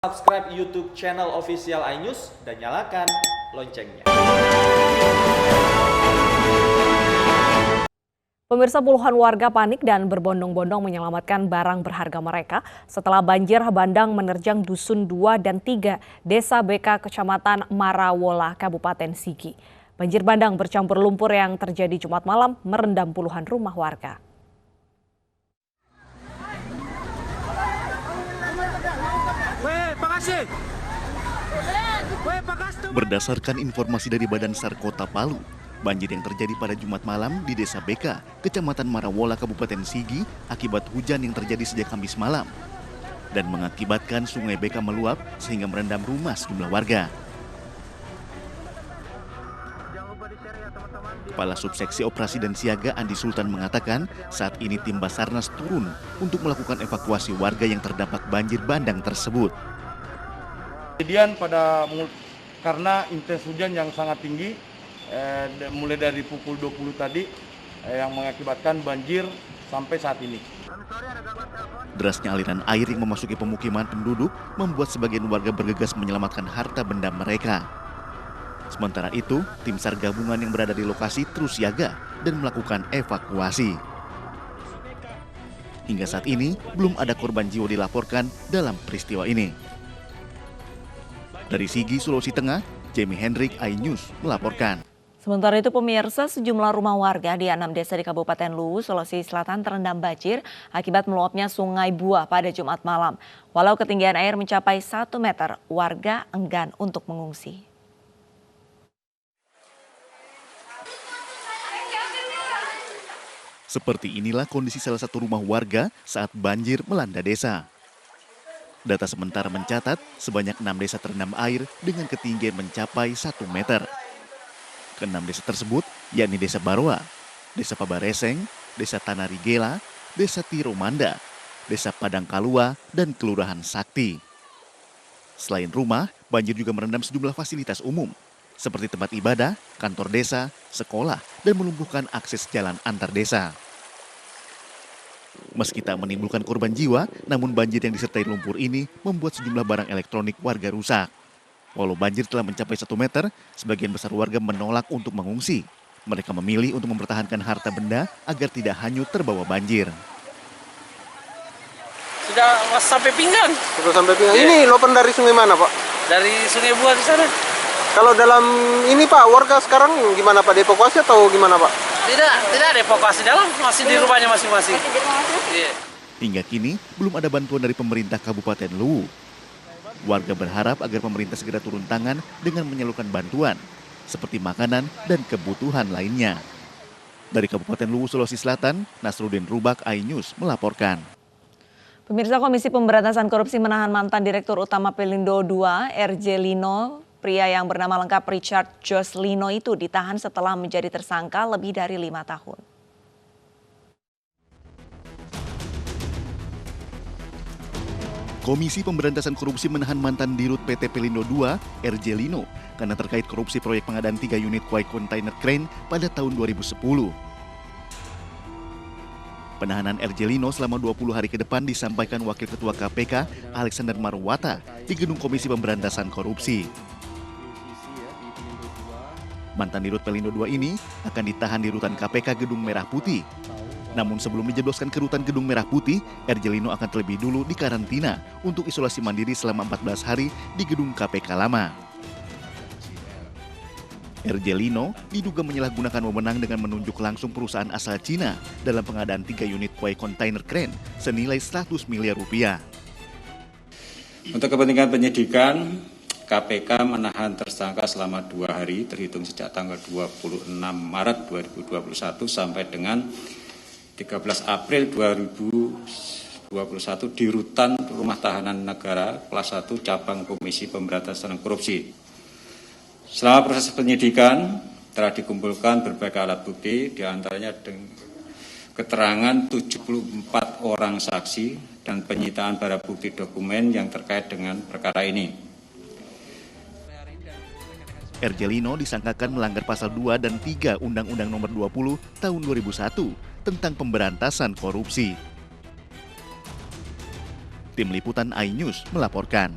Subscribe YouTube channel official iNews dan nyalakan loncengnya. Pemirsa, puluhan warga panik dan berbondong-bondong menyelamatkan barang berharga mereka setelah banjir bandang menerjang Dusun 2 dan 3, Desa BK, Kecamatan Marawola, Kabupaten Sigi. Banjir bandang bercampur lumpur yang terjadi Jumat malam merendam puluhan rumah warga. Berdasarkan informasi dari Badan SAR Kota Palu, banjir yang terjadi pada Jumat malam di Desa BK, Kecamatan Marawola, Kabupaten Sigi akibat hujan yang terjadi sejak Kamis malam dan mengakibatkan Sungai BK meluap sehingga merendam rumah sejumlah warga. Kepala Subseksi Operasi dan Siaga Andi Sultan mengatakan saat ini tim Basarnas turun untuk melakukan evakuasi warga yang terdampak banjir bandang tersebut. Kejadian karena intens hujan yang sangat tinggi, mulai dari pukul 20 tadi yang mengakibatkan banjir sampai saat ini. Derasnya aliran air yang memasuki pemukiman penduduk membuat sebagian warga bergegas menyelamatkan harta benda mereka. Sementara itu, tim SAR gabungan yang berada di lokasi terus siaga dan melakukan evakuasi. Hingga saat ini, belum ada korban jiwa dilaporkan dalam peristiwa ini. Dari Sigi, Sulawesi Tengah, Jamie Hendrik, iNews melaporkan. Sementara itu, pemirsa, sejumlah rumah warga di 6 desa di Kabupaten Luwu, Sulawesi Selatan terendam banjir akibat meluapnya Sungai Buah pada Jumat malam. Walau ketinggian air mencapai 1 meter, warga enggan untuk mengungsi. Seperti inilah kondisi salah satu rumah warga saat banjir melanda desa. Data sementara mencatat sebanyak 6 desa terendam air dengan ketinggian mencapai 1 meter. Ke-6 desa tersebut yakni Desa Barwa, Desa Pabareseng, Desa Tanarigela, Desa Tiromanda, Desa Padang Kalua, dan Kelurahan Sakti. Selain rumah, banjir juga merendam sejumlah fasilitas umum seperti tempat ibadah, kantor desa, sekolah, dan melumpuhkan akses jalan antar desa. Meski tak menimbulkan korban jiwa, namun banjir yang disertai lumpur ini membuat sejumlah barang elektronik warga rusak. Walau banjir telah mencapai 1 meter, sebagian besar warga menolak untuk mengungsi. Mereka memilih untuk mempertahankan harta benda agar tidak hanyut terbawa banjir. Sudah sampai pinggang. Sudah sampai pinggang. Yeah. Ini luapan dari sungai mana, Pak? Dari Sungai Buah di sana. Kalau dalam ini, Pak, warga sekarang gimana, Pak? Dievakuasi atau gimana, Pak? Tidak ada evakuasi dalam, masih di rumahnya masing-masing. Yeah. Hingga kini, belum ada bantuan dari pemerintah Kabupaten Luwu. Warga berharap agar pemerintah segera turun tangan dengan menyalurkan bantuan, seperti makanan dan kebutuhan lainnya. Dari Kabupaten Luwu, Sulawesi Selatan, Nasruddin Rubak, iNews melaporkan. Pemirsa, Komisi Pemberantasan Korupsi menahan mantan Direktur Utama Pelindo II, RJ Lino. Pria yang bernama lengkap Richard Jos Lino itu ditahan setelah menjadi tersangka lebih dari 5 tahun. Komisi Pemberantasan Korupsi menahan mantan Dirut PT Pelindo II, RJ Lino, karena terkait korupsi proyek pengadaan 3 unit kuai kontainer crane pada tahun 2010. Penahanan RJ Lino selama 20 hari ke depan disampaikan Wakil Ketua KPK Alexander Marwata di Gedung Komisi Pemberantasan Korupsi. Mantan Dirut Pelindo II ini akan ditahan di rutan KPK Gedung Merah Putih. Namun sebelum dijebloskan ke rutan Gedung Merah Putih, RJ Lino akan terlebih dulu dikarantina untuk isolasi mandiri selama 14 hari di Gedung KPK lama. RJ Lino diduga menyalahgunakan wewenang dengan menunjuk langsung perusahaan asal Cina dalam pengadaan 3 unit kuai kontainer crane senilai 100 miliar rupiah. Untuk kepentingan penyidikan, KPK menahan tersangka selama 2 hari terhitung sejak tanggal 26 Maret 2021 sampai dengan 13 April 2021 di Rutan Rumah Tahanan Negara Kelas 1 Cabang Komisi Pemberantasan Korupsi. Selama proses penyidikan telah dikumpulkan berbagai alat bukti, diantaranya keterangan 74 orang saksi dan penyitaan barang bukti dokumen yang terkait dengan perkara ini. RJ Lino disangkakan melanggar pasal 2 dan 3 Undang-Undang Nomor 20 Tahun 2001 tentang pemberantasan korupsi. Tim Liputan iNews melaporkan.